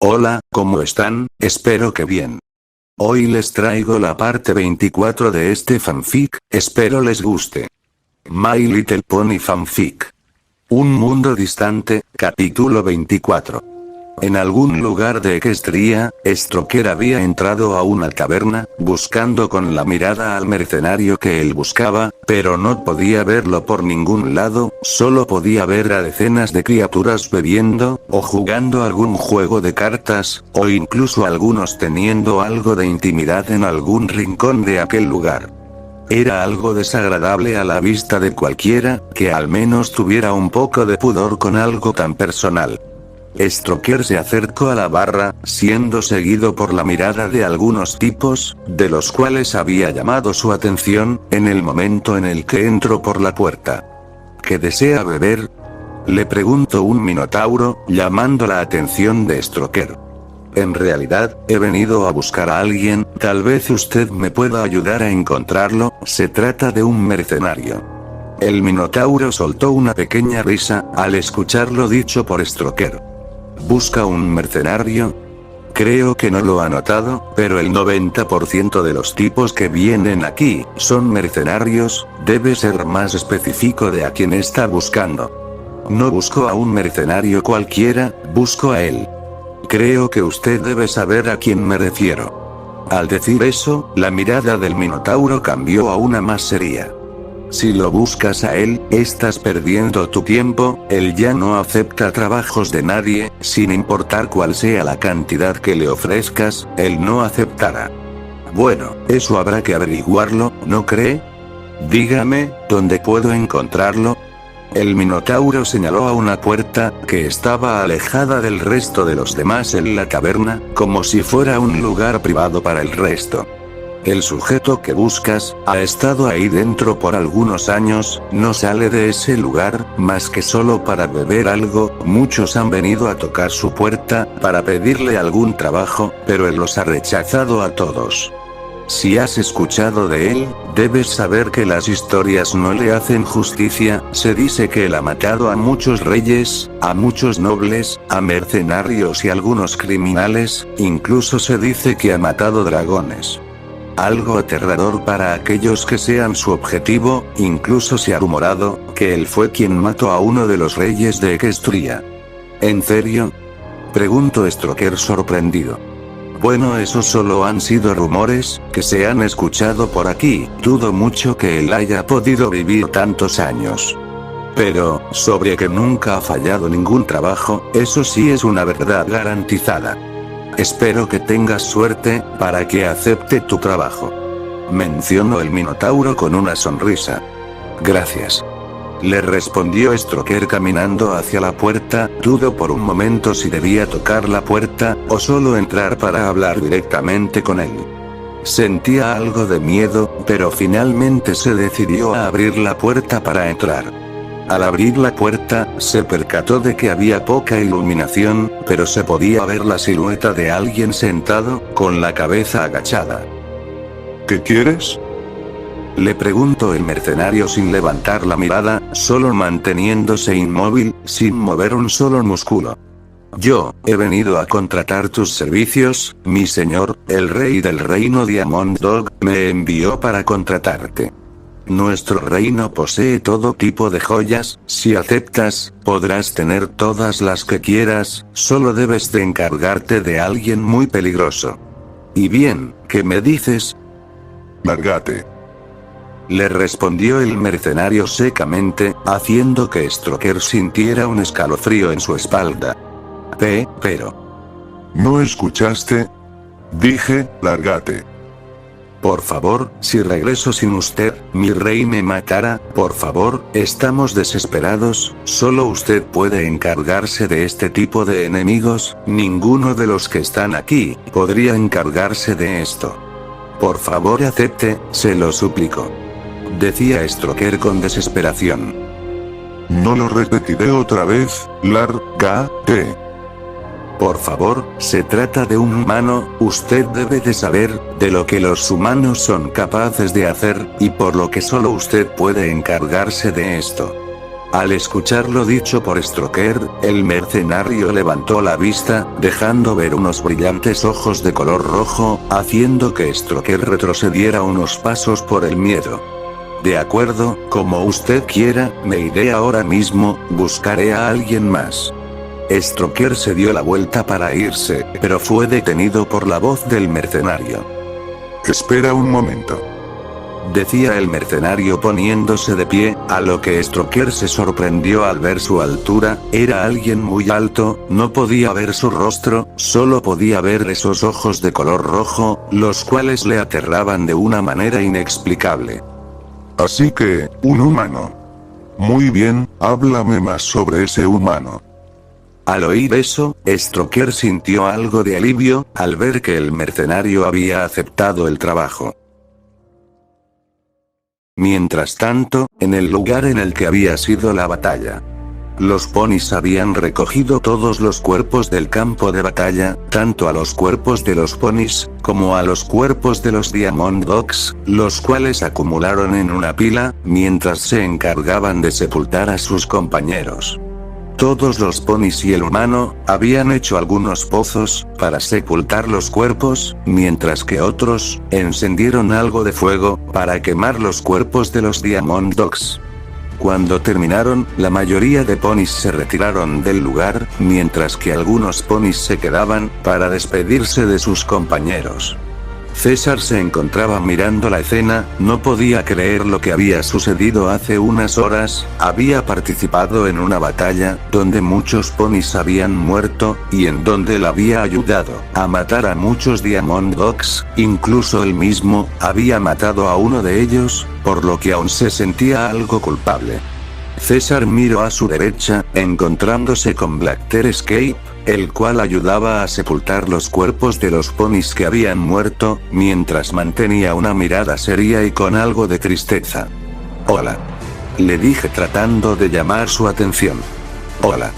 Hola, ¿cómo están? Espero que bien. Hoy les traigo la parte 24 de este fanfic, espero les guste. My Little Pony Fanfic. Un mundo distante, capítulo 24. En algún lugar de Equestria, Stroker había entrado a una taberna, buscando con la mirada al mercenario que él buscaba, pero no podía verlo por ningún lado, solo podía ver a decenas de criaturas bebiendo, o jugando algún juego de cartas, o incluso algunos teniendo algo de intimidad en algún rincón de aquel lugar. Era algo desagradable a la vista de cualquiera, que al menos tuviera un poco de pudor con algo tan personal. Stroker se acercó a la barra, siendo seguido por la mirada de algunos tipos, de los cuales había llamado su atención, en el momento en el que entró por la puerta. ¿Qué desea beber? Le preguntó un minotauro, llamando la atención de Stroker. En realidad, he venido a buscar a alguien, tal vez usted me pueda ayudar a encontrarlo, se trata de un mercenario. El minotauro soltó una pequeña risa, al escuchar lo dicho por Stroker. ¿Busca un mercenario? Creo que no lo ha notado, pero el 90% de los tipos que vienen aquí, son mercenarios, debe ser más específico de a quién está buscando. No busco a un mercenario cualquiera, busco a él. Creo que usted debe saber a quién me refiero. Al decir eso, la mirada del minotauro cambió a una más seria. Si lo buscas a él, estás perdiendo tu tiempo, él ya no acepta trabajos de nadie, sin importar cuál sea la cantidad que le ofrezcas, él no aceptará. Bueno, eso habrá que averiguarlo, ¿no cree? Dígame, ¿dónde puedo encontrarlo? El minotauro señaló a una puerta, que estaba alejada del resto de los demás en la taberna, como si fuera un lugar privado para el resto. El sujeto que buscas, ha estado ahí dentro por algunos años, no sale de ese lugar, más que solo para beber algo, muchos han venido a tocar su puerta, para pedirle algún trabajo, pero él los ha rechazado a todos. Si has escuchado de él, debes saber que las historias no le hacen justicia, se dice que él ha matado a muchos reyes, a muchos nobles, a mercenarios y algunos criminales, incluso se dice que ha matado dragones. Algo aterrador para aquellos que sean su objetivo, incluso se ha rumorado, que él fue quien mató a uno de los reyes de Equestria. ¿En serio? Preguntó Stroker sorprendido. Bueno, esos solo han sido rumores, que se han escuchado por aquí, dudo mucho que él haya podido vivir tantos años. Pero, sobre que nunca ha fallado ningún trabajo, eso sí es una verdad garantizada. Espero que tengas suerte, para que acepte tu trabajo. Mencionó el minotauro con una sonrisa. Gracias. Le respondió Stroker caminando hacia la puerta, dudó por un momento si debía tocar la puerta, o solo entrar para hablar directamente con él. Sentía algo de miedo, pero finalmente se decidió a abrir la puerta para entrar. Al abrir la puerta, se percató de que había poca iluminación, pero se podía ver la silueta de alguien sentado, con la cabeza agachada. ¿Qué quieres? Le preguntó el mercenario sin levantar la mirada, solo manteniéndose inmóvil, sin mover un solo músculo. Yo, he venido a contratar tus servicios, mi señor, el rey del reino Diamond Dog, me envió para contratarte. Nuestro reino posee todo tipo de joyas, si aceptas, podrás tener todas las que quieras, solo debes de encargarte de alguien muy peligroso. Y bien, ¿qué me dices? Lárgate. Le respondió el mercenario secamente, haciendo que Stroker sintiera un escalofrío en su espalda. Pero... ¿No escuchaste? Dije, lárgate. Por favor, si regreso sin usted, mi rey me matará, por favor, estamos desesperados, solo usted puede encargarse de este tipo de enemigos, ninguno de los que están aquí, podría encargarse de esto. Por favor acepte, se lo suplico. Decía Stroker con desesperación. No lo repetiré otra vez, lárgate. Por favor, se trata de un humano, usted debe de saber, de lo que los humanos son capaces de hacer, y por lo que solo usted puede encargarse de esto. Al escuchar lo dicho por Stroker, el mercenario levantó la vista, dejando ver unos brillantes ojos de color rojo, haciendo que Stroker retrocediera unos pasos por el miedo. De acuerdo, como usted quiera, me iré ahora mismo, buscaré a alguien más. Stroker se dio la vuelta para irse, pero fue detenido por la voz del mercenario. Espera un momento, decía el mercenario poniéndose de pie, a lo que Stroker se sorprendió al ver su altura. Era alguien muy alto, no podía ver su rostro, solo podía ver esos ojos de color rojo, los cuales le aterraban de una manera inexplicable. Así que, un humano. Muy bien, háblame más sobre ese humano. Al oír eso, Stroker sintió algo de alivio, al ver que el mercenario había aceptado el trabajo. Mientras tanto, en el lugar en el que había sido la batalla, los ponis habían recogido todos los cuerpos del campo de batalla, tanto a los cuerpos de los ponis, como a los cuerpos de los Diamond Dogs, los cuales acumularon en una pila, mientras se encargaban de sepultar a sus compañeros. Todos los ponis y el humano, habían hecho algunos pozos, para sepultar los cuerpos, mientras que otros, encendieron algo de fuego, para quemar los cuerpos de los Diamond Dogs. Cuando terminaron, la mayoría de ponis se retiraron del lugar, mientras que algunos ponis se quedaban, para despedirse de sus compañeros. César se encontraba mirando la escena, no podía creer lo que había sucedido hace unas horas. Había participado en una batalla, donde muchos ponis habían muerto, y en donde él había ayudado a matar a muchos Diamond Dogs, incluso él mismo, había matado a uno de ellos, por lo que aún se sentía algo culpable. César miró a su derecha, encontrándose con Blackter Escape, el cual ayudaba a sepultar los cuerpos de los ponis que habían muerto, mientras mantenía una mirada seria y con algo de tristeza. «Hola», le dije tratando de llamar su atención. «Hola»,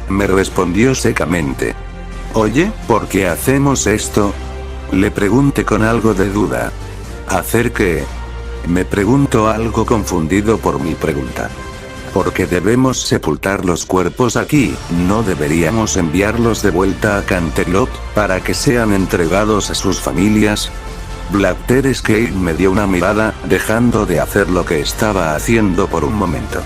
me respondió secamente. «Oye, ¿por qué hacemos esto?», le pregunté con algo de duda. «¿Hacer qué?», me preguntó algo confundido por mi pregunta. «Porque debemos sepultar los cuerpos aquí, ¿no deberíamos enviarlos de vuelta a Canterlot, para que sean entregados a sus familias?». Blackter Escape me dio una mirada, dejando de hacer lo que estaba haciendo por un momento.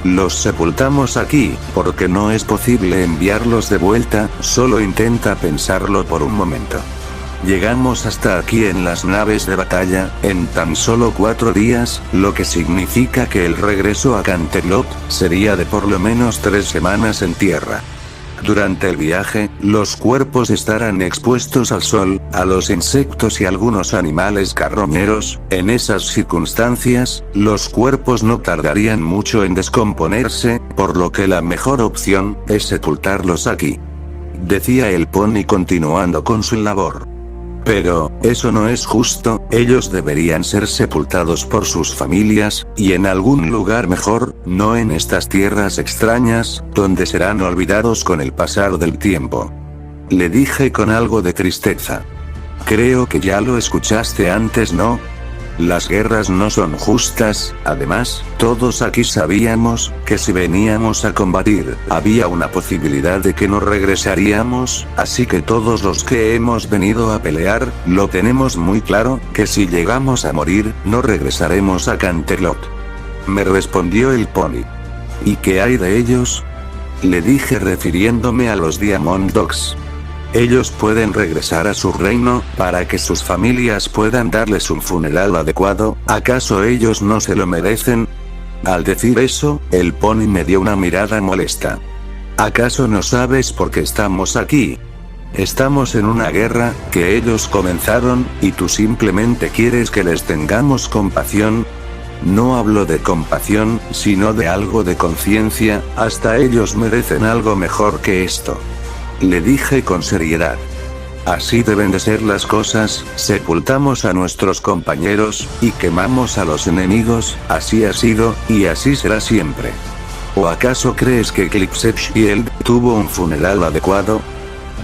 «Los sepultamos aquí, porque no es posible enviarlos de vuelta, solo intenta pensarlo por un momento. Llegamos hasta aquí en las naves de batalla, en tan solo 4 días, lo que significa que el regreso a Canterlot, sería de por lo menos 3 semanas en tierra. Durante el viaje, los cuerpos estarán expuestos al sol, a los insectos y algunos animales carroñeros. En esas circunstancias, los cuerpos no tardarían mucho en descomponerse, por lo que la mejor opción, es sepultarlos aquí», decía el pony continuando con su labor. «Pero, eso no es justo, ellos deberían ser sepultados por sus familias, y en algún lugar mejor, no en estas tierras extrañas, donde serán olvidados con el pasar del tiempo», le dije con algo de tristeza. «Creo que ya lo escuchaste antes, ¿no? Las guerras no son justas, además, todos aquí sabíamos, que si veníamos a combatir, había una posibilidad de que no regresaríamos, así que todos los que hemos venido a pelear, lo tenemos muy claro, que si llegamos a morir, no regresaremos a Canterlot», me respondió el pony. «¿Y qué hay de ellos?», le dije refiriéndome a los Diamond Dogs. «Ellos pueden regresar a su reino, para que sus familias puedan darles un funeral adecuado, ¿acaso ellos no se lo merecen?». Al decir eso, el pony me dio una mirada molesta. «¿Acaso no sabes por qué estamos aquí? Estamos en una guerra, que ellos comenzaron, y tú simplemente quieres que les tengamos compasión». «No hablo de compasión, sino de algo de conciencia, hasta ellos merecen algo mejor que esto», le dije con seriedad. «Así deben de ser las cosas, sepultamos a nuestros compañeros, y quemamos a los enemigos, así ha sido, y así será siempre». ¿O acaso crees que Eclipse Shield tuvo un funeral adecuado?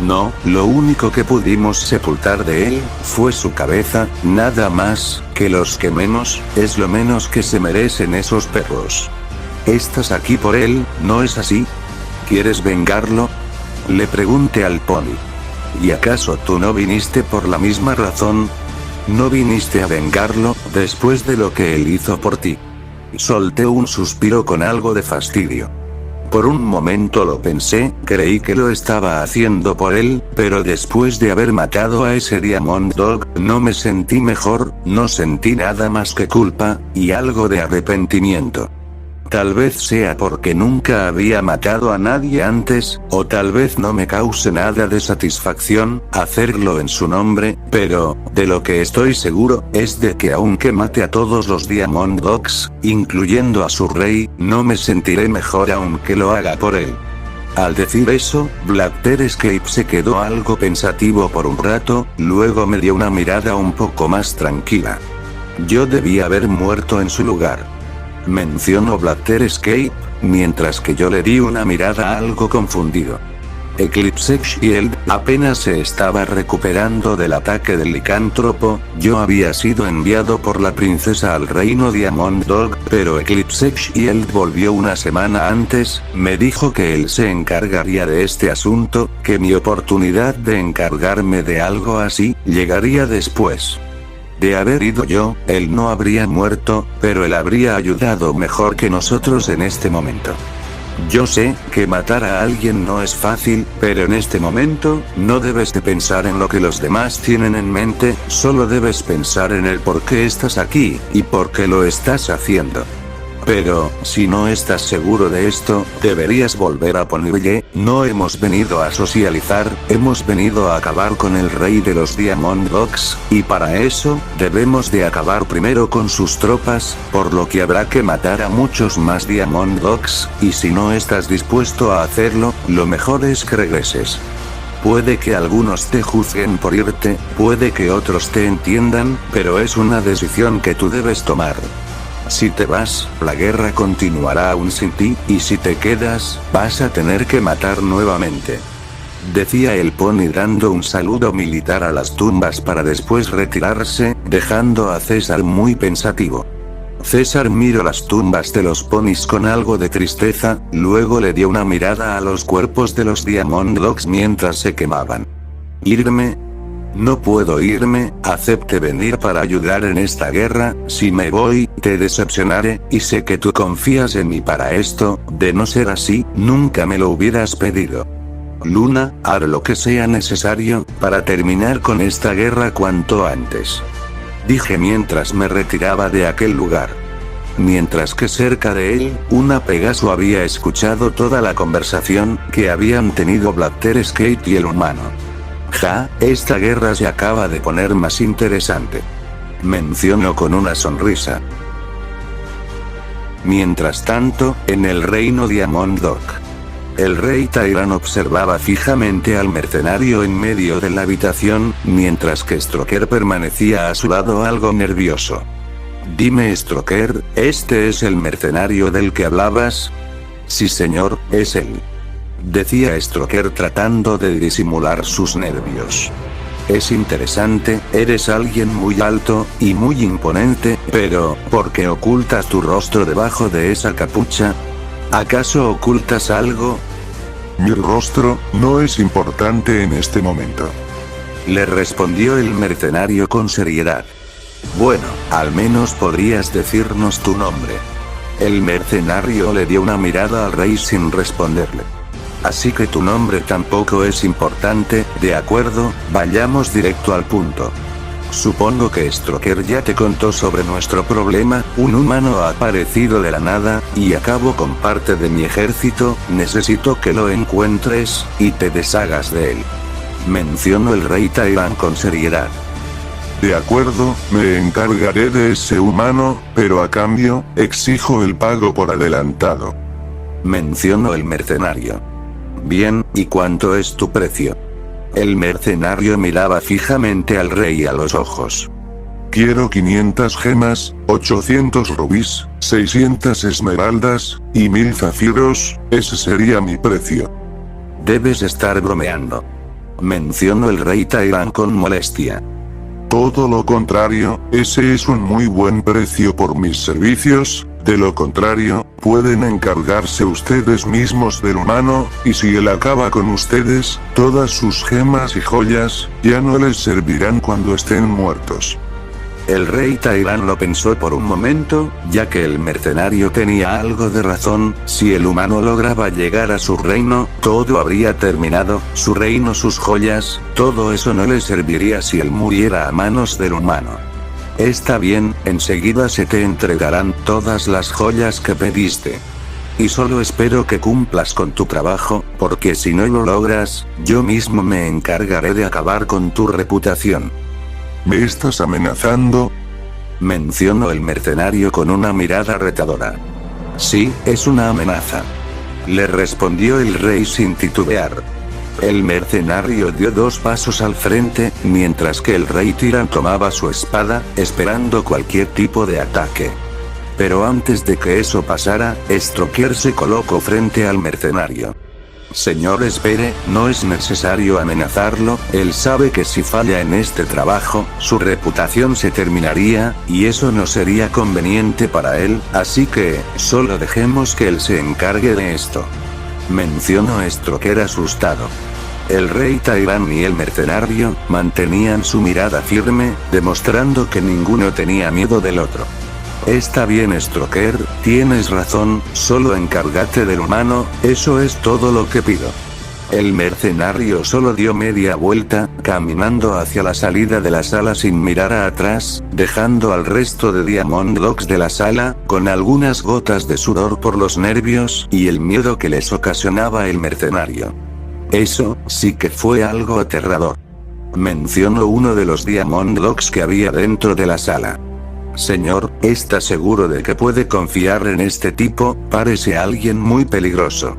No, lo único que pudimos sepultar de él, fue su cabeza, nada más, que los quememos, es lo menos que se merecen esos perros». Estás aquí por él, ¿no es así? ¿Quieres vengarlo? Le pregunté al pony. ¿Y acaso tú no viniste por la misma razón? ¿No viniste a vengarlo, después de lo que él hizo por ti? Solté un suspiro con algo de fastidio. Por un momento lo pensé, creí que lo estaba haciendo por él, pero después de haber matado a ese Diamond Dog, no me sentí mejor, no sentí nada más que culpa, y algo de arrepentimiento. Tal vez sea porque nunca había matado a nadie antes, o tal vez no me cause nada de satisfacción hacerlo en su nombre, pero, de lo que estoy seguro, es de que aunque mate a todos los Diamond Dogs, incluyendo a su rey, no me sentiré mejor aunque lo haga por él. Al decir eso, Blatter Escape se quedó algo pensativo por un rato, luego me dio una mirada un poco más tranquila. Yo debía haber muerto en su lugar. Mencionó Blatter Escape, mientras que yo le di una mirada algo confundido. Eclipse Shield apenas se estaba recuperando del ataque del licántropo. Yo había sido enviado por la princesa al reino Diamond Dog, pero Eclipse Shield volvió una semana antes. Me dijo que él se encargaría de este asunto, que mi oportunidad de encargarme de algo así llegaría después. De haber ido yo, él no habría muerto, pero él habría ayudado mejor que nosotros en este momento. Yo sé que matar a alguien no es fácil, pero en este momento, no debes de pensar en lo que los demás tienen en mente, solo debes pensar en el por qué estás aquí, y por qué lo estás haciendo. Pero, si no estás seguro de esto, deberías volver a Ponyville. No hemos venido a socializar, hemos venido a acabar con el rey de los Diamond Dogs, y para eso, debemos de acabar primero con sus tropas, por lo que habrá que matar a muchos más Diamond Dogs, y si no estás dispuesto a hacerlo, lo mejor es que regreses. Puede que algunos te juzguen por irte, puede que otros te entiendan, pero es una decisión que tú debes tomar. Si te vas, la guerra continuará aún sin ti, y si te quedas, vas a tener que matar nuevamente. Decía el pony dando un saludo militar a las tumbas para después retirarse, dejando a César muy pensativo. César miró las tumbas de los ponis con algo de tristeza, luego le dio una mirada a los cuerpos de los Diamond Dogs mientras se quemaban. ¿Irme? No puedo irme, acepté venir para ayudar en esta guerra. Si me voy, te decepcionaré, y sé que tú confías en mí para esto. De no ser así, nunca me lo hubieras pedido. Luna, haré lo que sea necesario, para terminar con esta guerra cuanto antes. Dije mientras me retiraba de aquel lugar. Mientras que cerca de él, una Pegaso había escuchado toda la conversación que habían tenido Blatter Escape y el humano. Ja, esta guerra se acaba de poner más interesante. Mencionó con una sonrisa. Mientras tanto, en el reino Diamond Dog. El rey Tyran observaba fijamente al mercenario en medio de la habitación, mientras que Stroker permanecía a su lado algo nervioso. Dime Stroker, ¿este es el mercenario del que hablabas? Sí señor, es él. Decía Stroker tratando de disimular sus nervios. Es interesante, eres alguien muy alto, y muy imponente, pero, ¿por qué ocultas tu rostro debajo de esa capucha? ¿Acaso ocultas algo? Mi rostro, no es importante en este momento. Le respondió el mercenario con seriedad. Bueno, al menos podrías decirnos tu nombre. El mercenario le dio una mirada al rey sin responderle. Así que tu nombre tampoco es importante, de acuerdo, vayamos directo al punto. Supongo que Stroker ya te contó sobre nuestro problema. Un humano ha aparecido de la nada, y acabo con parte de mi ejército. Necesito que lo encuentres, y te deshagas de él. Mencionó el rey Tyran con seriedad. De acuerdo, me encargaré de ese humano, pero a cambio, exijo el pago por adelantado. Mencionó el mercenario. Bien, ¿y cuánto es tu precio? El mercenario miraba fijamente al rey a los ojos. Quiero 500 gemas, 800 rubíes, 600 esmeraldas, y 1000 zafiros, ese sería mi precio. Debes estar bromeando. Mencionó el rey Tyran con molestia. Todo lo contrario, ese es un muy buen precio por mis servicios. De lo contrario, pueden encargarse ustedes mismos del humano, y si él acaba con ustedes, todas sus gemas y joyas, ya no les servirán cuando estén muertos. El rey Tairán lo pensó por un momento, ya que el mercenario tenía algo de razón. Si el humano lograba llegar a su reino, todo habría terminado, su reino, sus joyas, todo eso no le serviría si él muriera a manos del humano. Está bien, enseguida se te entregarán todas las joyas que pediste. Y solo espero que cumplas con tu trabajo, porque si no lo logras, yo mismo me encargaré de acabar con tu reputación. ¿Me estás amenazando? Mencionó el mercenario con una mirada retadora. Sí, es una amenaza. Le respondió el rey sin titubear. El mercenario dio 2 pasos al frente, mientras que el rey Tirán tomaba su espada, esperando cualquier tipo de ataque. Pero antes de que eso pasara, Stroker se colocó frente al mercenario. Señor, espere, no es necesario amenazarlo, él sabe que si falla en este trabajo, su reputación se terminaría, y eso no sería conveniente para él, así que, solo dejemos que él se encargue de esto. Mencionó Stroker asustado. El rey Tairán y el mercenario, mantenían su mirada firme, demostrando que ninguno tenía miedo del otro. Está bien, Stroker, tienes razón, solo encárgate del humano, eso es todo lo que pido. El mercenario solo dio media vuelta, caminando hacia la salida de la sala sin mirar atrás, dejando al resto de Diamond Dogs de la sala, con algunas gotas de sudor por los nervios y el miedo que les ocasionaba el mercenario. Eso sí que fue algo aterrador. Mencionó uno de los Diamond Dogs que había dentro de la sala. Señor, ¿está seguro de que puede confiar en este tipo? Parece alguien muy peligroso.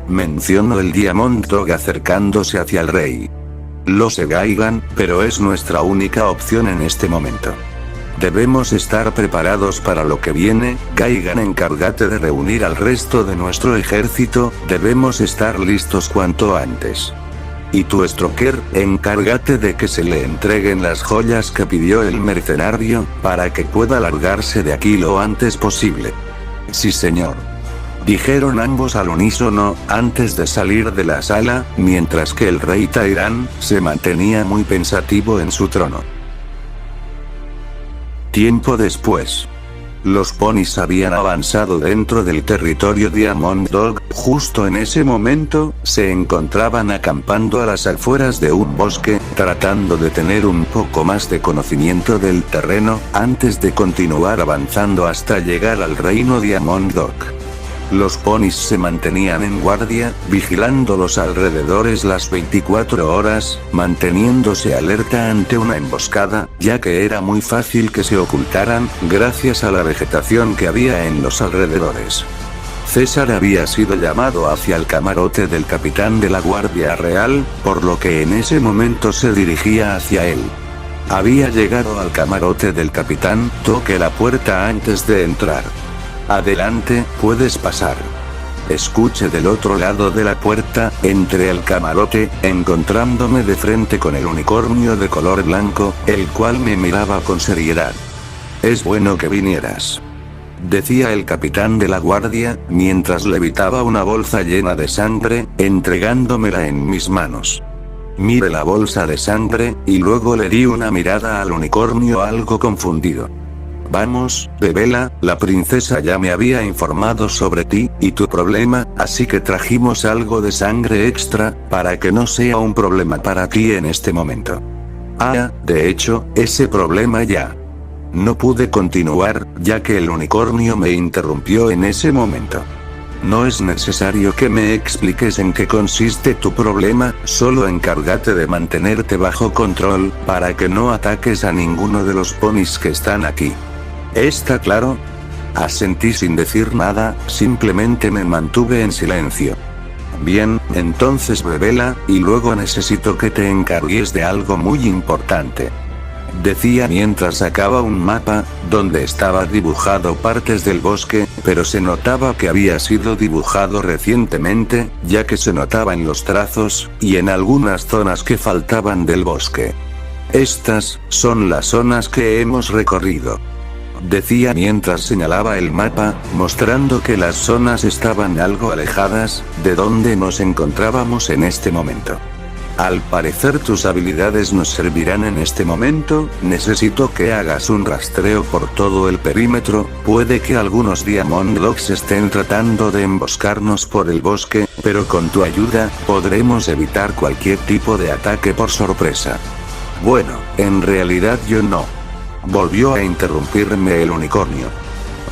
Mencionó el Diamond Dog acercándose hacia el rey. Lo sé, Gaigan, pero es nuestra única opción en este momento. Debemos estar preparados para lo que viene. Gaigan, encárgate de reunir al resto de nuestro ejército, debemos estar listos cuanto antes. Y tú, Stroker, encárgate de que se le entreguen las joyas que pidió el mercenario, para que pueda largarse de aquí lo antes posible. Sí, señor. Dijeron ambos al unísono, antes de salir de la sala, mientras que el rey Tairán se mantenía muy pensativo en su trono. Tiempo después. Los ponis habían avanzado dentro del territorio Diamond Dog. Justo en ese momento, se encontraban acampando a las afueras de un bosque, tratando de tener un poco más de conocimiento del terreno, antes de continuar avanzando hasta llegar al reino Diamond Dog. Los ponis se mantenían en guardia, vigilando los alrededores las 24 horas, manteniéndose alerta ante una emboscada, ya que era muy fácil que se ocultaran, gracias a la vegetación que había en los alrededores. César había sido llamado hacia el camarote del capitán de la Guardia Real, por lo que en ese momento se dirigía hacia él. Había llegado al camarote del capitán, toqué la puerta antes de entrar. Adelante, puedes pasar. Escuché del otro lado de la puerta, entré al camarote, encontrándome de frente con el unicornio de color blanco, el cual me miraba con seriedad. Es bueno que vinieras, decía el capitán de la guardia, mientras levitaba una bolsa llena de sangre, entregándomela en mis manos. Miré la bolsa de sangre, y luego le di una mirada al unicornio algo confundido. Vamos, Bebela, la princesa ya me había informado sobre ti y tu problema, así que trajimos algo de sangre extra, para que no sea un problema para ti en este momento. Ah, de hecho, ese problema ya. No pude continuar, ya que el unicornio me interrumpió en ese momento. No es necesario que me expliques en qué consiste tu problema, solo encárgate de mantenerte bajo control, para que no ataques a ninguno de los ponis que están aquí. ¿Está claro? Asentí sin decir nada, simplemente me mantuve en silencio. Bien, entonces Bebela, y luego necesito que te encargues de algo muy importante. Decía mientras sacaba un mapa, donde estaba dibujado partes del bosque, pero se notaba que había sido dibujado recientemente, ya que se notaba en los trazos, y en algunas zonas que faltaban del bosque. Estas son las zonas que hemos recorrido. decía mientras señalaba el mapa, mostrando que las zonas estaban algo alejadas de donde nos encontrábamos en este momento. Al parecer tus habilidades nos servirán en este momento. Necesito que hagas un rastreo por todo el perímetro. Puede que algunos Diamond Dogs estén tratando de emboscarnos por el bosque, pero con tu ayuda, podremos evitar cualquier tipo de ataque por sorpresa. Bueno, en realidad yo no. Volvió a interrumpirme el unicornio.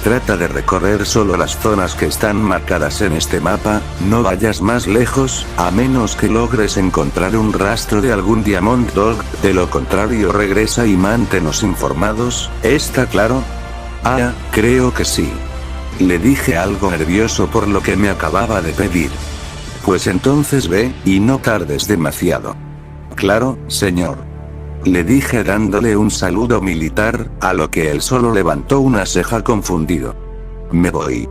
Trata de recorrer solo las zonas que están marcadas en este mapa, no vayas más lejos, a menos que logres encontrar un rastro de algún Diamond Dog, de lo contrario regresa y manténnos informados, ¿está claro? Ah, creo que sí. Le dije algo nervioso por lo que me acababa de pedir. Pues entonces ve, y no tardes demasiado. Claro, señor. Le dije dándole un saludo militar, a lo que él solo levantó una ceja confundido. Me voy.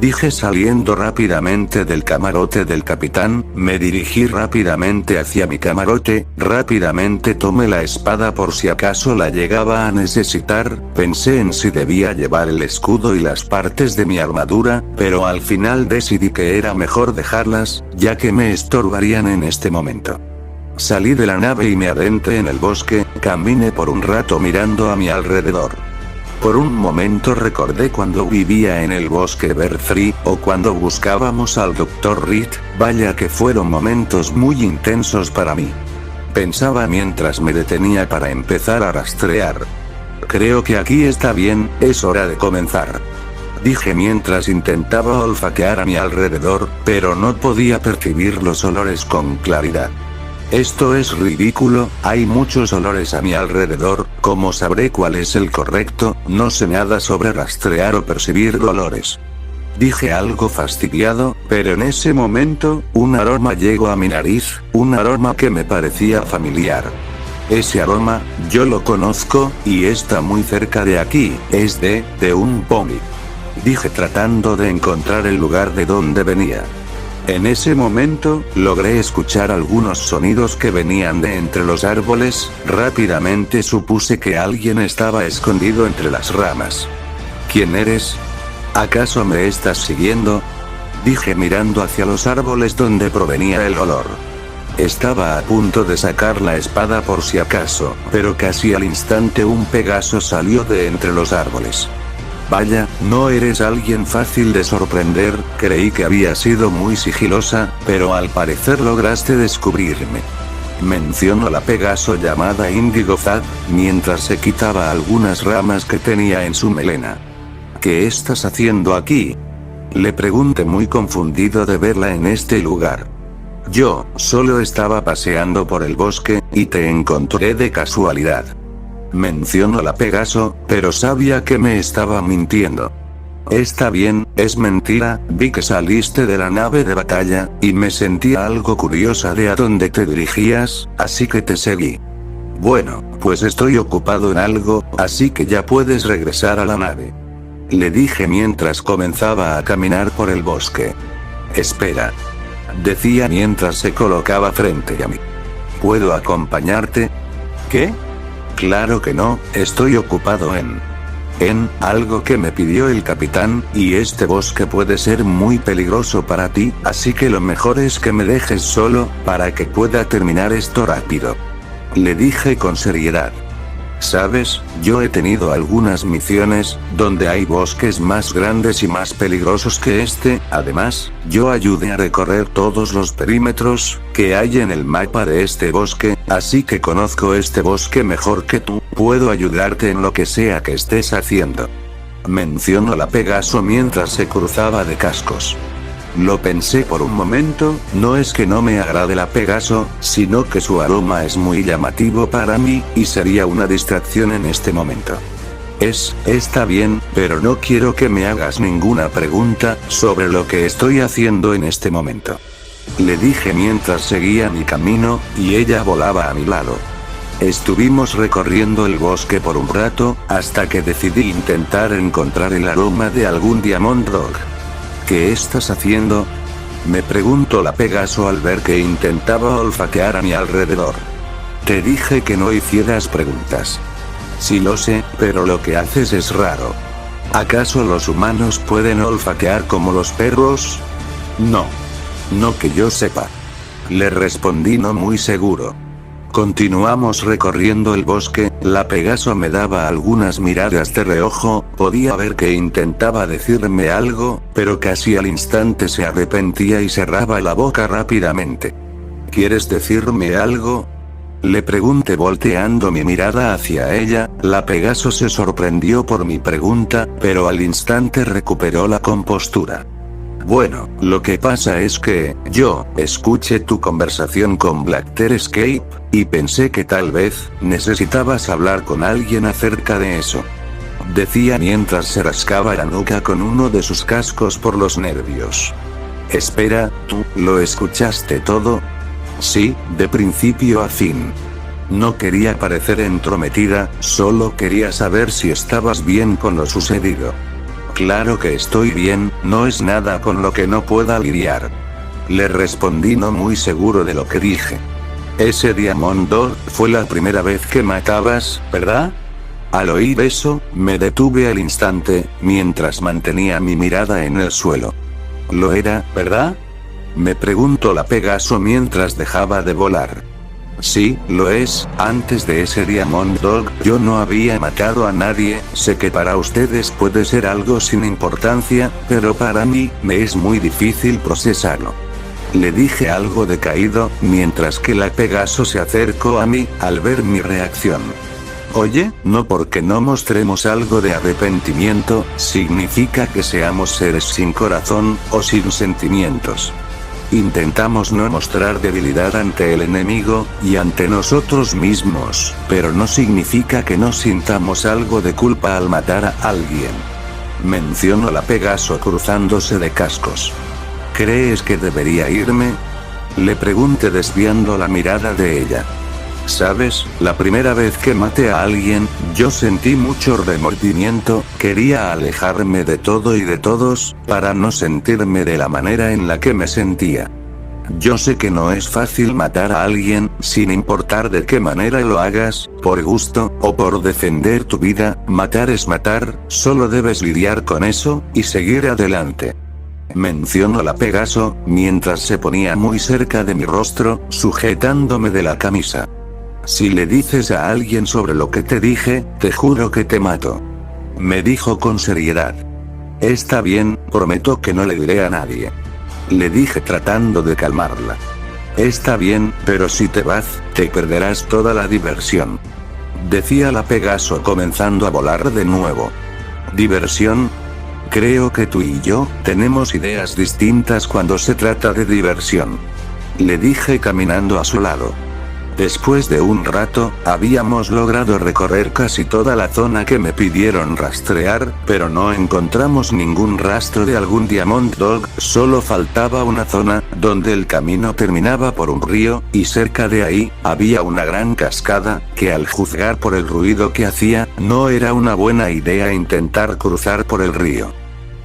Dije saliendo rápidamente del camarote del capitán, me dirigí rápidamente hacia mi camarote, rápidamente tomé la espada por si acaso la llegaba a necesitar, pensé en si debía llevar el escudo y las partes de mi armadura, pero al final decidí que era mejor dejarlas, ya que me estorbarían en este momento. Salí de la nave y me adentré en el bosque, caminé por un rato mirando a mi alrededor. Por un momento recordé cuando vivía en el bosque Berfree, o cuando buscábamos al Dr. Reed, vaya que fueron momentos muy intensos para mí. Pensaba mientras me detenía para empezar a rastrear. Creo que aquí está bien, es hora de comenzar. Dije mientras intentaba olfatear a mi alrededor, pero no podía percibir los olores con claridad. Esto es ridículo, hay muchos olores a mi alrededor, ¿cómo sabré cuál es el correcto? No sé nada sobre rastrear o percibir olores. Dije algo fastidiado, pero en ese momento, un aroma llegó a mi nariz, un aroma que me parecía familiar. Ese aroma, yo lo conozco, y está muy cerca de aquí, es de un pony. Dije tratando de encontrar el lugar de donde venía. En ese momento, logré escuchar algunos sonidos que venían de entre los árboles, rápidamente supuse que alguien estaba escondido entre las ramas. ¿Quién eres? ¿Acaso me estás siguiendo? Dije mirando hacia los árboles donde provenía el olor. Estaba a punto de sacar la espada por si acaso, pero casi al instante un Pegaso salió de entre los árboles. Vaya, no eres alguien fácil de sorprender, creí que había sido muy sigilosa, pero al parecer lograste descubrirme. Mencionó la Pegaso llamada Indigo Fad, mientras se quitaba algunas ramas que tenía en su melena. ¿Qué estás haciendo aquí? Le pregunté muy confundido de verla en este lugar. Yo, solo estaba paseando por el bosque, y te encontré de casualidad. Mencionó la Pegaso, pero sabía que me estaba mintiendo. Está bien, es mentira, vi que saliste de la nave de batalla, y me sentía algo curiosa de a dónde te dirigías, así que te seguí. Bueno, pues estoy ocupado en algo, así que ya puedes regresar a la nave. Le dije mientras comenzaba a caminar por el bosque. Espera. Decía mientras se colocaba frente a mí. ¿Puedo acompañarte? ¿Qué? Claro que no, estoy ocupado en algo que me pidió el capitán, y este bosque puede ser muy peligroso para ti, así que lo mejor es que me dejes solo, para que pueda terminar esto rápido. Le dije con seriedad. Sabes, yo he tenido algunas misiones, donde hay bosques más grandes y más peligrosos que este, además, yo ayudé a recorrer todos los perímetros que hay en el mapa de este bosque, así que conozco este bosque mejor que tú, puedo ayudarte en lo que sea que estés haciendo. Mencionó la Pegaso mientras se cruzaba de cascos. Lo pensé por un momento, no es que no me agrade la Pegaso, sino que su aroma es muy llamativo para mí, y sería una distracción en este momento. Está bien, pero no quiero que me hagas ninguna pregunta sobre lo que estoy haciendo en este momento. Le dije mientras seguía mi camino, y ella volaba a mi lado. Estuvimos recorriendo el bosque por un rato, hasta que decidí intentar encontrar el aroma de algún Diamond Dog. ¿Qué estás haciendo? Me preguntó la Pegaso al ver que intentaba olfatear a mi alrededor. Te dije que no hicieras preguntas. Sí lo sé, pero lo que haces es raro. ¿Acaso los humanos pueden olfatear como los perros? No. No que yo sepa. Le respondí no muy seguro. Continuamos recorriendo el bosque, la Pegaso me daba algunas miradas de reojo, podía ver que intentaba decirme algo, pero casi al instante se arrepentía y cerraba la boca rápidamente. ¿Quieres decirme algo? Le pregunté volteando mi mirada hacia ella, la Pegaso se sorprendió por mi pregunta, pero al instante recuperó la compostura. Bueno, lo que pasa es que, yo, escuché tu conversación con Blackter Escape, y pensé que tal vez, necesitabas hablar con alguien acerca de eso. Decía mientras se rascaba la nuca con uno de sus cascos por los nervios. Espera, ¿tú, lo escuchaste todo? Sí, de principio a fin. No quería parecer entrometida, solo quería saber si estabas bien con lo sucedido. Claro que estoy bien, no es nada con lo que no pueda lidiar. Le respondí no muy seguro de lo que dije. Ese Diamond Dog fue la primera vez que matabas, ¿verdad? Al oír eso, me detuve al instante, mientras mantenía mi mirada en el suelo. ¿Lo era, verdad? Me preguntó la Pegaso mientras dejaba de volar. Sí, lo es, antes de ese Diamond Dog yo no había matado a nadie, sé que para ustedes puede ser algo sin importancia, pero para mí, me es muy difícil procesarlo. Le dije algo decaído, mientras que la Pegaso se acercó a mí, al ver mi reacción. Oye, no porque no mostremos algo de arrepentimiento, significa que seamos seres sin corazón, o sin sentimientos. Intentamos no mostrar debilidad ante el enemigo, y ante nosotros mismos, pero no significa que no sintamos algo de culpa al matar a alguien. Mencionó la Pegaso cruzándose de cascos. ¿Crees que debería irme? Le pregunté desviando la mirada de ella. ¿Sabes? La primera vez que maté a alguien, yo sentí mucho remordimiento, quería alejarme de todo y de todos, para no sentirme de la manera en la que me sentía. Yo sé que no es fácil matar a alguien, sin importar de qué manera lo hagas, por gusto, o por defender tu vida, matar es matar, solo debes lidiar con eso, y seguir adelante. Mencionó la Pegaso, mientras se ponía muy cerca de mi rostro, sujetándome de la camisa. Si le dices a alguien sobre lo que te dije, te juro que te mato. Me dijo con seriedad. Está bien, prometo que no le diré a nadie. Le dije tratando de calmarla. Está bien, pero si te vas, te perderás toda la diversión. Decía la Pegaso comenzando a volar de nuevo. ¿Diversión? Creo que tú y yo, tenemos ideas distintas cuando se trata de diversión. Le dije caminando a su lado. Después de un rato, habíamos logrado recorrer casi toda la zona que me pidieron rastrear, pero no encontramos ningún rastro de algún Diamond Dog, solo faltaba una zona, donde el camino terminaba por un río, y cerca de ahí, había una gran cascada, que al juzgar por el ruido que hacía, no era una buena idea intentar cruzar por el río.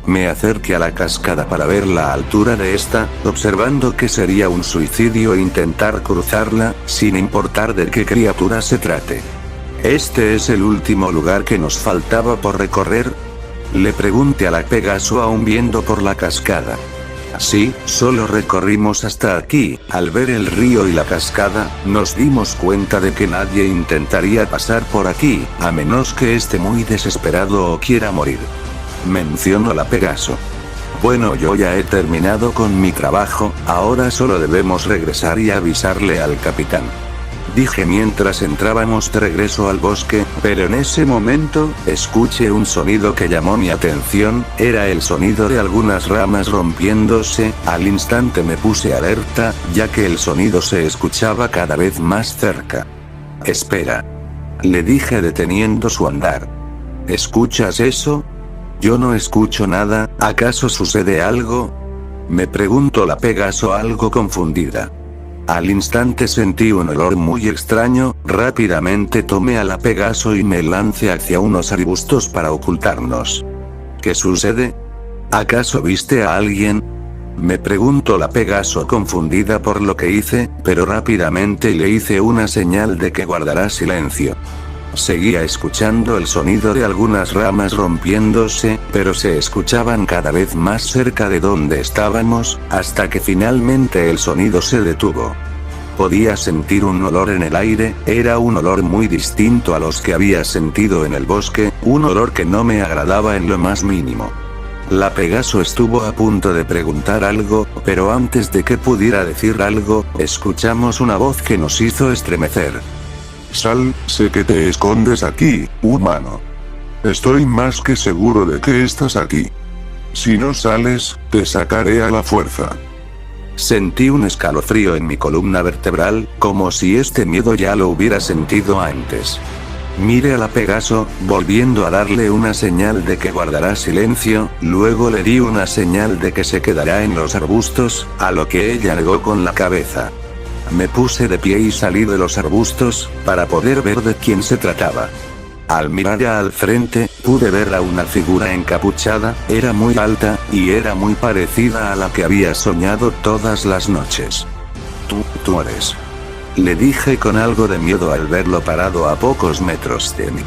Me acerqué a la cascada para ver la altura de esta, observando que sería un suicidio intentar cruzarla, sin importar de qué criatura se trate. ¿Este es el último lugar que nos faltaba por recorrer? Le pregunté a la Pegaso aún viendo por la cascada. Sí, solo recorrimos hasta aquí. Al ver el río y la cascada, nos dimos cuenta de que nadie intentaría pasar por aquí, a menos que esté muy desesperado o quiera morir. Mencionó la Pegaso. Bueno, yo ya he terminado con mi trabajo, ahora solo debemos regresar y avisarle al capitán. Dije mientras entrábamos de regreso al bosque, pero en ese momento, escuché un sonido que llamó mi atención, era el sonido de algunas ramas rompiéndose, al instante me puse alerta, ya que el sonido se escuchaba cada vez más cerca. Espera. Le dije deteniendo su andar. ¿Escuchas eso? Yo no escucho nada, ¿acaso sucede algo? Me preguntó la Pegaso algo confundida. Al instante sentí un olor muy extraño, rápidamente tomé a la Pegaso y me lancé hacia unos arbustos para ocultarnos. ¿Qué sucede? ¿Acaso viste a alguien? Me preguntó la Pegaso confundida por lo que hice, pero rápidamente le hice una señal de que guardara silencio. Seguía escuchando el sonido de algunas ramas rompiéndose, pero se escuchaban cada vez más cerca de donde estábamos, hasta que finalmente el sonido se detuvo. Podía sentir un olor en el aire, era un olor muy distinto a los que había sentido en el bosque, un olor que no me agradaba en lo más mínimo. La Pegaso estuvo a punto de preguntar algo, pero antes de que pudiera decir algo, escuchamos una voz que nos hizo estremecer. Sal, sé que te escondes aquí, humano. Estoy más que seguro de que estás aquí. Si no sales, te sacaré a la fuerza. Sentí un escalofrío en mi columna vertebral, como si este miedo ya lo hubiera sentido antes. Miré a la Pegaso, volviendo a darle una señal de que guardará silencio, luego le di una señal de que se quedará en los arbustos, a lo que ella negó con la cabeza. Me puse de pie y salí de los arbustos, para poder ver de quién se trataba. Al mirar ya al frente, pude ver a una figura encapuchada, era muy alta, y era muy parecida a la que había soñado todas las noches. Tú eres. Le dije con algo de miedo al verlo parado a pocos metros de mí.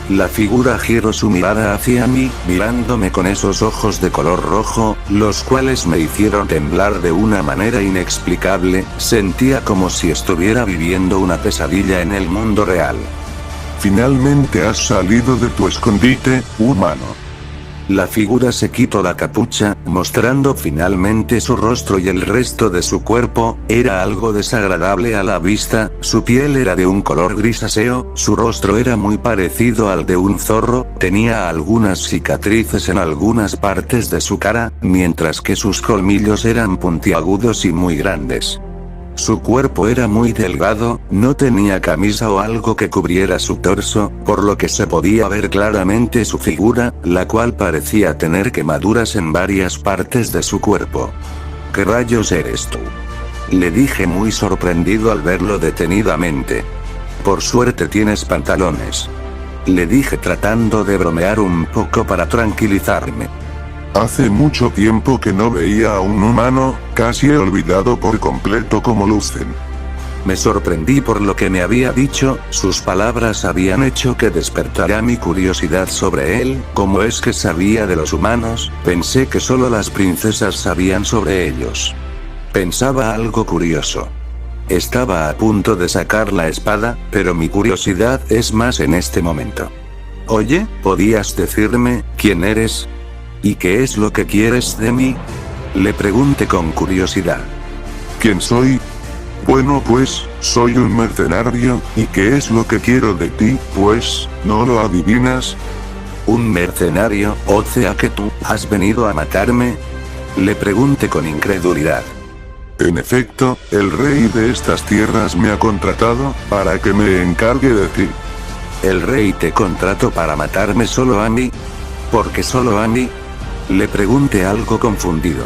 La figura giró su mirada hacia mí, mirándome con esos ojos de color rojo, los cuales me hicieron temblar de una manera inexplicable, sentía como si estuviera viviendo una pesadilla en el mundo real. Finalmente has salido de tu escondite, humano. La figura se quitó la capucha, mostrando finalmente su rostro y el resto de su cuerpo, era algo desagradable a la vista, su piel era de un color grisáceo, su rostro era muy parecido al de un zorro, tenía algunas cicatrices en algunas partes de su cara, mientras que sus colmillos eran puntiagudos y muy grandes. Su cuerpo era muy delgado, no tenía camisa o algo que cubriera su torso, por lo que se podía ver claramente su figura, la cual parecía tener quemaduras en varias partes de su cuerpo. ¿Qué rayos eres tú? Le dije muy sorprendido al verlo detenidamente. Por suerte tienes pantalones. Le dije tratando de bromear un poco para tranquilizarme. Hace mucho tiempo que no veía a un humano, casi he olvidado por completo cómo lucen. Me sorprendí por lo que me había dicho, sus palabras habían hecho que despertara mi curiosidad sobre él, ¿cómo es que sabía de los humanos? Pensé que solo las princesas sabían sobre ellos. Pensaba algo curioso. Estaba a punto de sacar la espada, pero mi curiosidad es más en este momento. Oye, ¿podías decirme quién eres? ¿Y qué es lo que quieres de mí? Le pregunté con curiosidad. ¿Quién soy? Bueno pues, soy un mercenario, ¿y qué es lo que quiero de ti, pues, no lo adivinas? ¿Un mercenario, o sea que tú, has venido a matarme? Le pregunté con incredulidad. En efecto, el rey de estas tierras me ha contratado, para que me encargue de ti. ¿El rey te contrató para matarme solo a mí? ¿Por qué solo a mí? Le pregunté algo confundido.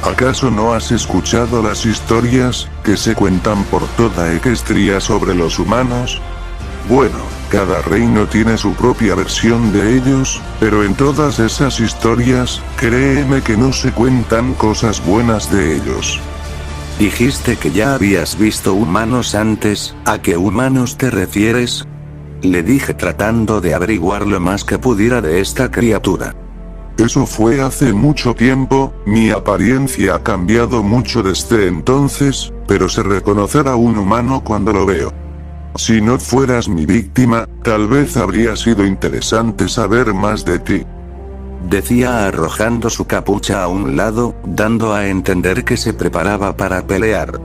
¿Acaso no has escuchado las historias que se cuentan por toda Equestria sobre los humanos? Bueno, cada reino tiene su propia versión de ellos, pero en todas esas historias, créeme que no se cuentan cosas buenas de ellos. Dijiste que ya habías visto humanos antes, ¿a qué humanos te refieres? Le dije tratando de averiguar lo más que pudiera de esta criatura. Eso fue hace mucho tiempo, mi apariencia ha cambiado mucho desde entonces, pero sé reconocer a un humano cuando lo veo. Si no fueras mi víctima, tal vez habría sido interesante saber más de ti. Decía arrojando su capucha a un lado, dando a entender que se preparaba para pelear.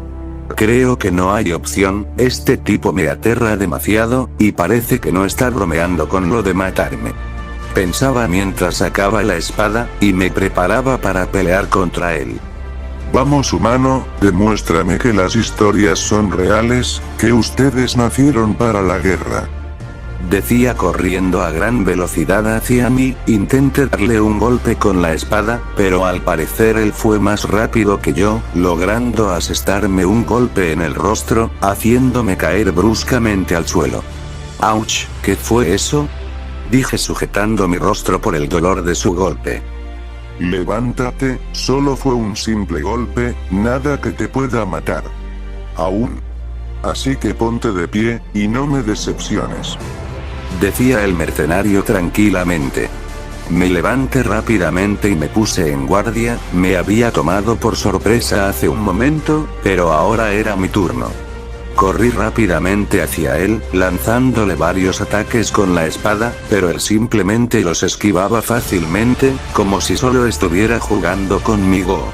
Creo que no hay opción, este tipo me aterra demasiado, y parece que no está bromeando con lo de matarme. Pensaba mientras sacaba la espada, y me preparaba para pelear contra él. Vamos humano, demuéstrame que las historias son reales, que ustedes nacieron para la guerra. Decía corriendo a gran velocidad hacia mí, intenté darle un golpe con la espada, pero al parecer él fue más rápido que yo, logrando asestarme un golpe en el rostro, haciéndome caer bruscamente al suelo. ¡Auch! ¿Qué fue eso? Dije sujetando mi rostro por el dolor de su golpe. Levántate, solo fue un simple golpe, nada que te pueda matar. Aún. Así que ponte de pie, y no me decepciones. decía el mercenario tranquilamente. Me levanté rápidamente y me puse en guardia. Me había tomado por sorpresa hace un momento, pero ahora era mi turno. Corrí rápidamente hacia él, lanzándole varios ataques con la espada, pero él simplemente los esquivaba fácilmente, como si solo estuviera jugando conmigo.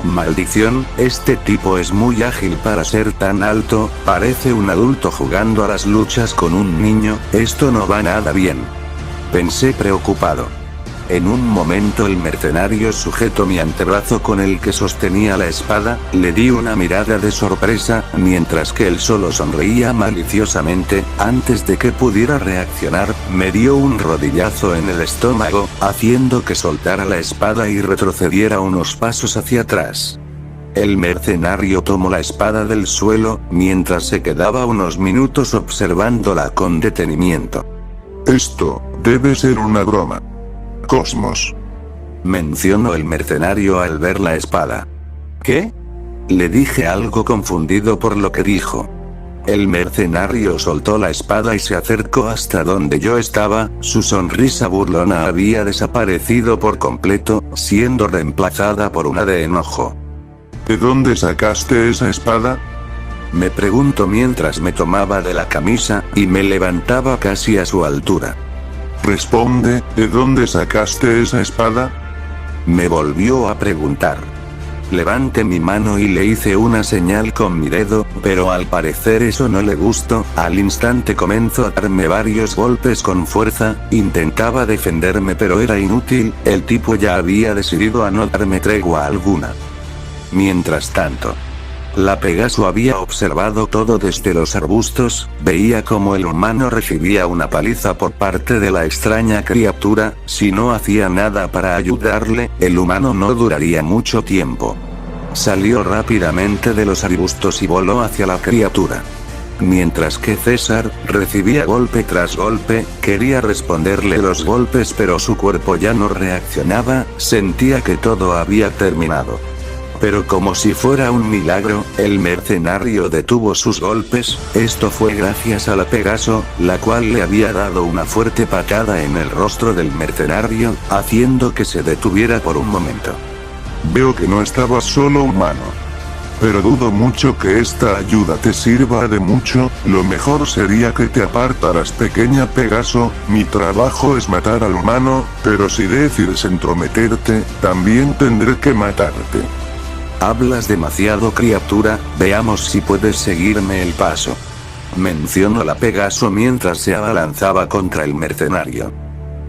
Maldición, este tipo es muy ágil para ser tan alto, parece un adulto jugando a las luchas con un niño, esto no va nada bien. Pensé preocupado. En un momento el mercenario sujetó mi antebrazo con el que sostenía la espada, le di una mirada de sorpresa, mientras que él solo sonreía maliciosamente. Antes de que pudiera reaccionar, me dio un rodillazo en el estómago, haciendo que soltara la espada y retrocediera unos pasos hacia atrás. El mercenario tomó la espada del suelo, mientras se quedaba unos minutos observándola con detenimiento. Esto debe ser una broma. Cosmos, mencionó el mercenario al ver la espada. ¿Qué? Le dije algo confundido por lo que dijo. El mercenario soltó la espada y se acercó hasta donde yo estaba. Su sonrisa burlona había desaparecido por completo, siendo reemplazada por una de enojo. ¿De dónde sacaste esa espada? Me preguntó mientras me tomaba de la camisa, y me levantaba casi a su altura. Responde, ¿de dónde sacaste esa espada? Me volvió a preguntar. Levanté mi mano y le hice una señal con mi dedo, pero al parecer eso no le gustó. Al instante comenzó a darme varios golpes con fuerza. Intentaba defenderme pero era inútil, el tipo ya había decidido a no darme tregua alguna. Mientras tanto, la Pegaso había observado todo desde los arbustos, veía cómo el humano recibía una paliza por parte de la extraña criatura. Si no hacía nada para ayudarle, el humano no duraría mucho tiempo. Salió rápidamente de los arbustos y voló hacia la criatura. Mientras que César recibía golpe tras golpe, quería responderle los golpes pero su cuerpo ya no reaccionaba, sentía que todo había terminado. Pero como si fuera un milagro, el mercenario detuvo sus golpes. Esto fue gracias a la Pegaso, la cual le había dado una fuerte patada en el rostro del mercenario, haciendo que se detuviera por un momento. Veo que no estabas solo humano. Pero dudo mucho que esta ayuda te sirva de mucho. Lo mejor sería que te apartaras, pequeña Pegaso. Mi trabajo es matar al humano, pero si decides entrometerte, también tendré que matarte. Hablas demasiado, criatura, veamos si puedes seguirme el paso. Mencionó la Pegaso mientras se abalanzaba contra el mercenario.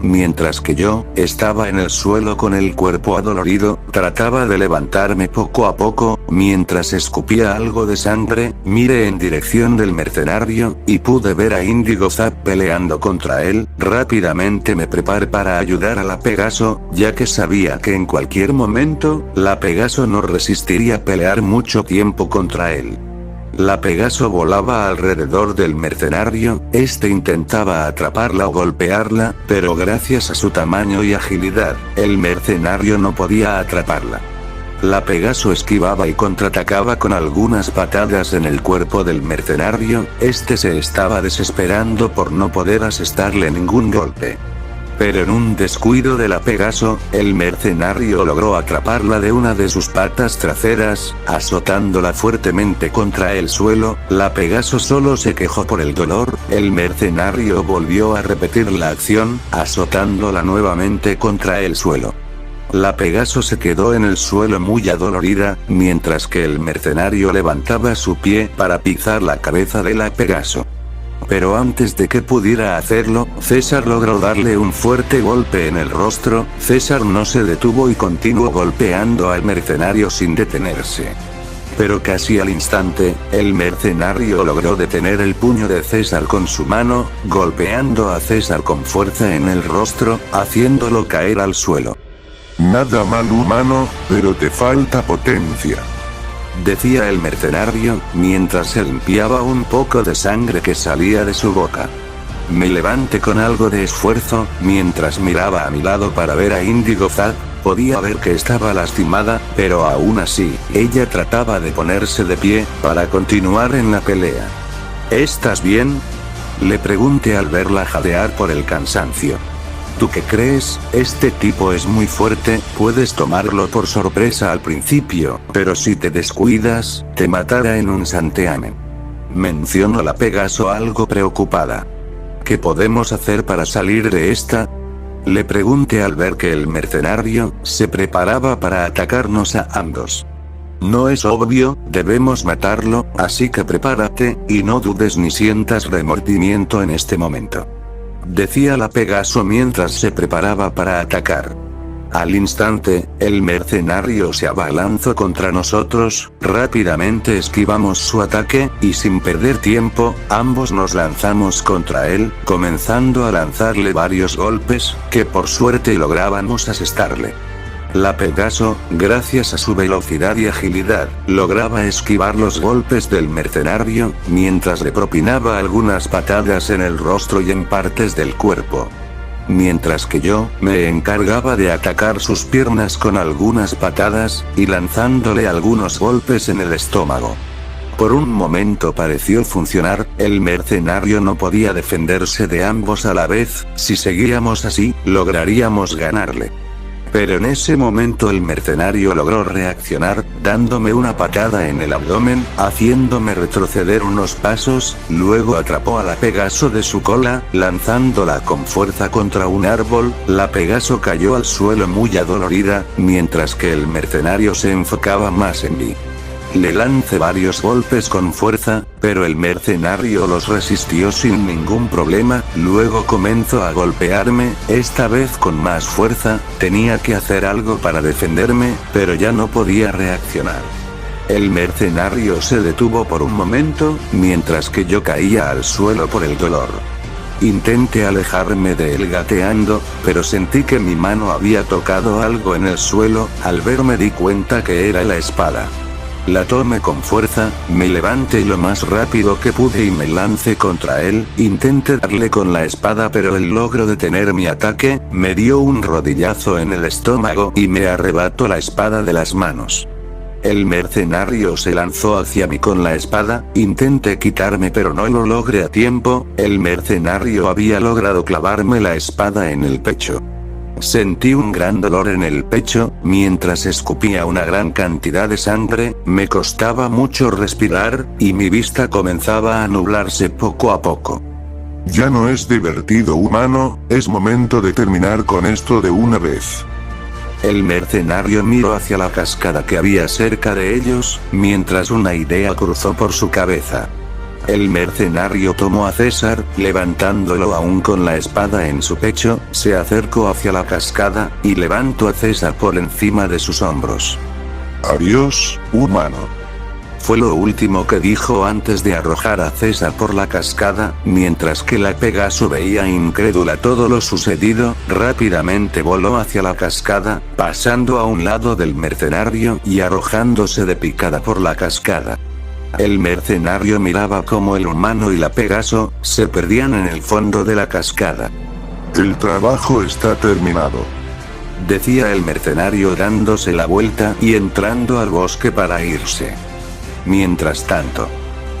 Mientras que yo, estaba en el suelo con el cuerpo adolorido, trataba de levantarme poco a poco, mientras escupía algo de sangre, miré en dirección del mercenario, y pude ver a Indigo Zap peleando contra él. Rápidamente me preparé para ayudar a la Pegaso, ya que sabía que en cualquier momento, la Pegaso no resistiría pelear mucho tiempo contra él. La Pegaso volaba alrededor del mercenario, este intentaba atraparla o golpearla, pero gracias a su tamaño y agilidad, el mercenario no podía atraparla. La Pegaso esquivaba y contraatacaba con algunas patadas en el cuerpo del mercenario, este se estaba desesperando por no poder asestarle ningún golpe. Pero en un descuido de la Pegaso, el mercenario logró atraparla de una de sus patas traseras, azotándola fuertemente contra el suelo. La Pegaso solo se quejó por el dolor. El mercenario volvió a repetir la acción, azotándola nuevamente contra el suelo. La Pegaso se quedó en el suelo muy adolorida, mientras que el mercenario levantaba su pie para pisar la cabeza de la Pegaso. Pero antes de que pudiera hacerlo, César logró darle un fuerte golpe en el rostro. César no se detuvo y continuó golpeando al mercenario sin detenerse. Pero casi al instante, el mercenario logró detener el puño de César con su mano, golpeando a César con fuerza en el rostro, haciéndolo caer al suelo. Nada mal, humano, pero te falta potencia, decía el mercenario, mientras se limpiaba un poco de sangre que salía de su boca. Me levanté con algo de esfuerzo, mientras miraba a mi lado para ver a Indigo Zap. Podía ver que estaba lastimada, pero aún así, ella trataba de ponerse de pie, para continuar en la pelea. ¿Estás bien? Le pregunté al verla jadear por el cansancio. ¿Tú qué crees? Este tipo es muy fuerte, puedes tomarlo por sorpresa al principio, pero si te descuidas, te matará en un santiamén. Mencionó la Pegaso algo preocupada. ¿Qué podemos hacer para salir de esta? Le pregunté al ver que el mercenario se preparaba para atacarnos a ambos. No es obvio, debemos matarlo, así que prepárate, y no dudes ni sientas remordimiento en este momento. Decía la Pegaso mientras se preparaba para atacar. Al instante, el mercenario se abalanzó contra nosotros, rápidamente esquivamos su ataque, y sin perder tiempo, ambos nos lanzamos contra él, comenzando a lanzarle varios golpes, que por suerte lográbamos asestarle. La Pegaso, gracias a su velocidad y agilidad, lograba esquivar los golpes del mercenario, mientras le propinaba algunas patadas en el rostro y en partes del cuerpo. Mientras que yo, me encargaba de atacar sus piernas con algunas patadas, y lanzándole algunos golpes en el estómago. Por un momento pareció funcionar, el mercenario no podía defenderse de ambos a la vez, si seguíamos así, lograríamos ganarle. Pero en ese momento el mercenario logró reaccionar, dándome una patada en el abdomen, haciéndome retroceder unos pasos, luego atrapó a la Pegaso de su cola, lanzándola con fuerza contra un árbol, la Pegaso cayó al suelo muy adolorida, mientras que el mercenario se enfocaba más en mí. Le lancé varios golpes con fuerza, pero el mercenario los resistió sin ningún problema, luego comenzó a golpearme, esta vez con más fuerza, tenía que hacer algo para defenderme, pero ya no podía reaccionar. El mercenario se detuvo por un momento, mientras que yo caía al suelo por el dolor. Intenté alejarme de él gateando, pero sentí que mi mano había tocado algo en el suelo, al ver me di cuenta que era la espada. La tomé con fuerza, me levanté lo más rápido que pude y me lancé contra él, intenté darle con la espada pero él logró detener mi ataque, me dio un rodillazo en el estómago y me arrebató la espada de las manos. El mercenario se lanzó hacia mí con la espada, intenté quitarme pero no lo logré a tiempo, el mercenario había logrado clavarme la espada en el pecho. Sentí un gran dolor en el pecho, mientras escupía una gran cantidad de sangre, me costaba mucho respirar, y mi vista comenzaba a nublarse poco a poco. Ya no es divertido, humano, es momento de terminar con esto de una vez. El mercenario miró hacia la cascada que había cerca de ellos, mientras una idea cruzó por su cabeza. El mercenario tomó a César, levantándolo aún con la espada en su pecho, se acercó hacia la cascada, y levantó a César por encima de sus hombros. Adiós, humano. Fue lo último que dijo antes de arrojar a César por la cascada, mientras que la Pegaso veía incrédula todo lo sucedido, rápidamente voló hacia la cascada, pasando a un lado del mercenario y arrojándose de picada por la cascada. El mercenario miraba cómo el humano y la Pegaso se perdían en el fondo de la cascada. El trabajo está terminado, decía el mercenario dándose la vuelta y entrando al bosque para irse. Mientras tanto,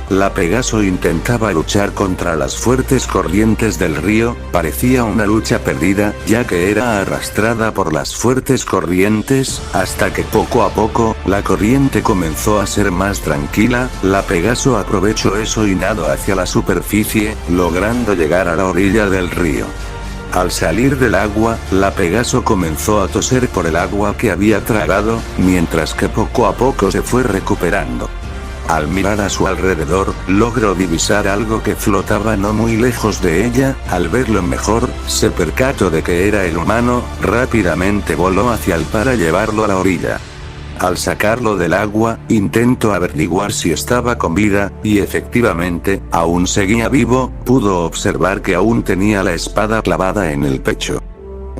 la Pegaso intentaba luchar contra las fuertes corrientes del río, parecía una lucha perdida, ya que era arrastrada por las fuertes corrientes, hasta que poco a poco, la corriente comenzó a ser más tranquila, la Pegaso aprovechó eso y nadó hacia la superficie, logrando llegar a la orilla del río. Al salir del agua, la Pegaso comenzó a toser por el agua que había tragado, mientras que poco a poco se fue recuperando. Al mirar a su alrededor, logró divisar algo que flotaba no muy lejos de ella, al verlo mejor, se percató de que era el humano, rápidamente voló hacia él para llevarlo a la orilla. Al sacarlo del agua, intentó averiguar si estaba con vida, y efectivamente, aún seguía vivo, pudo observar que aún tenía la espada clavada en el pecho.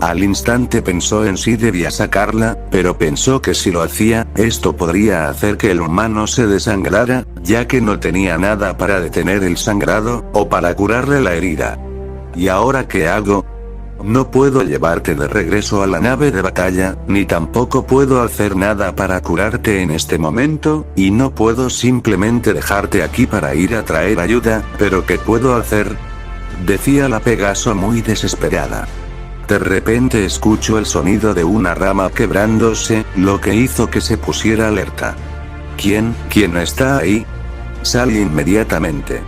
Al instante pensó en si debía sacarla, pero pensó que si lo hacía, esto podría hacer que el humano se desangrara, ya que no tenía nada para detener el sangrado, o para curarle la herida. ¿Y ahora qué hago? No puedo llevarte de regreso a la nave de batalla, ni tampoco puedo hacer nada para curarte en este momento, y no puedo simplemente dejarte aquí para ir a traer ayuda, pero ¿qué puedo hacer? decía la Pegaso muy desesperada. De repente escucho el sonido de una rama quebrándose, lo que hizo que se pusiera alerta. ¿Quién está ahí? Salí inmediatamente,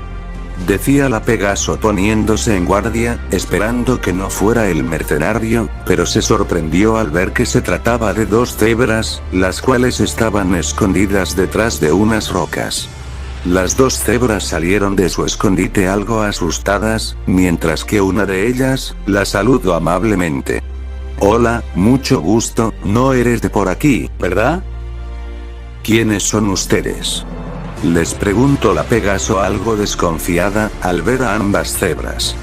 decía la Pegaso poniéndose en guardia, esperando que no fuera el mercenario, pero se sorprendió al ver que se trataba de dos cebras, las cuales estaban escondidas detrás de unas rocas. Las dos cebras salieron de su escondite algo asustadas, mientras que una de ellas la saludó amablemente. Hola, mucho gusto, no eres de por aquí, ¿verdad? ¿Quiénes son ustedes? Les preguntó la Pegaso algo desconfiada, al ver a ambas cebras.